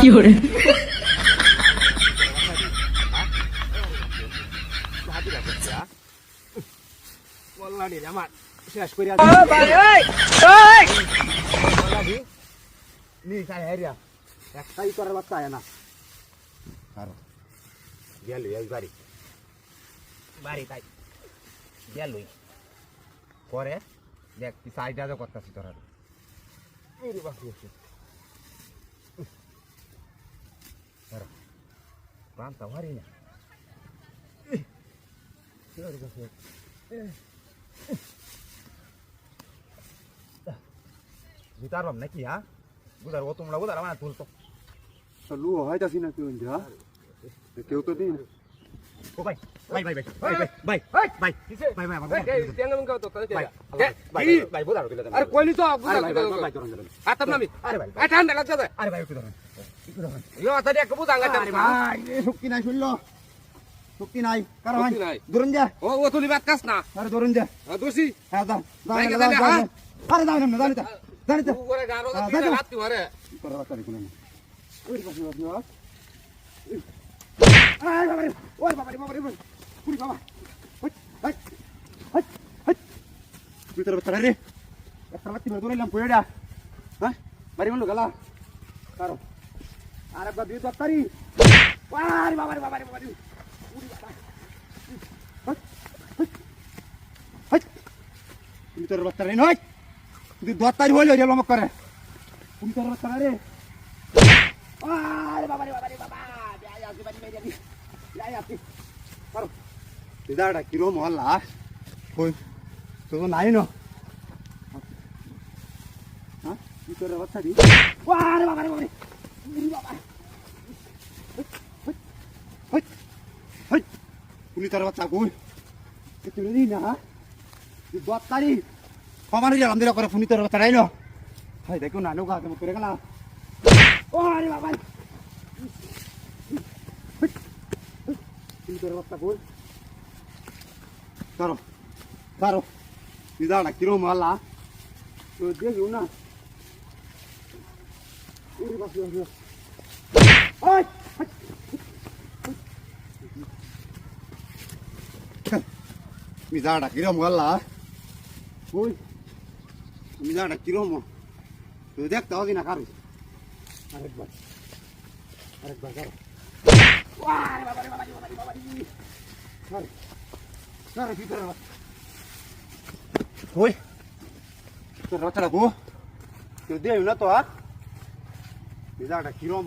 有人， শেষ করে একটাই করার বাচ্চা আয় না কারো গেল এই বাড়ি বাড়ি তাই গেলই পরে দেখ কি সাইডা যা করতেছি তোরা এই বাকি আছে তোরা প্রান্তা ভারি না ভিতর বাম নাকি হ্যাঁ বুঝার ও তোমরা বুঝার আমার তুলতো লু হয়তাছি না কেউ ইন্দ্রা কেউ তো দিন ও ভাই ভাই ভাই ভাই ভাই ভাই ভাই ভাই ভাই ভাই আমাকে তেঙ্গা মঙ্গা তো করে ভাই ভাই ভাই বুঝার গেলে আরে কইলি তো বুঝা ভাই করে ভাই ধরুন ধরুন আতাম নামি আরে ভাই এ ঠান্ডা লাগছে তো আরে ভাই একটু ধরুন ইয়ো আতারে এক বুঝা গাতা আরে ভাই শক্তি নাই শুনলো শক্তি নাই কারণ শক্তি নাই। ধরুন যা ও ও তুলি বাত কাস না আরে ধরুন যা দোষী হ্যাঁ দাও ভাই, দাও দাও, হ্যাঁ? আরে দাও না জানিতা জানিতা উপরে গারো দাও, দিলে দাও। রাতি মারে তোরা বাচ্চা দেখুন ওই পাশে বাসি বাস আরে বাবা রে ওই বাবা রে পুরি বাবা হট হট হট হট ভিতরে বাচ্চা রে একটা বাচ্চা মেরে ধরে নিলাম পুয়েডা হ্যাঁ বাড়ি বললো গেলা কারো আরে বাবা দুই দত্তারি আরে বাবা রে পুরি বাবা হট হট হট ভিতরে বাচ্চা রে নয় তুই দত্তারি হইলো রে লমক করে ভিতরে বাচ্চা রে আরে বাবা রে বাবা যাই আসি বাড়ি মেরে যাই আসি পারো দিদাটা কিরো মহল্লা কই তো নাই ন হ্যাঁ ভিতরে বাচ্চা দি আরে বাবা রে বাবা হই হই পুলি তোর বাচ্চা কই তুই দি না তুই দত্তারি কমানো যে রামদিরা করে ফুনি তোর বাচ্চা রাইলো হাই দেখো না নৌকা তুমি করে গেলা ও আরে বাবা তুই তোর বাচ্চা কই কারো কারো দিদাটা কিরো মালা তো দেখো না ওরে বাবা ওই মিজাটা কিরম গল্লা ওই মিজাটা কিরম তুই দেখতে হবে না কারো আরেকবার কারো আরে বাবা রে বাবা রে আরে ভিতরে ওই তোর বাচ্চাটা গো কেউ দেয় না তো আর মিজাটা কিরম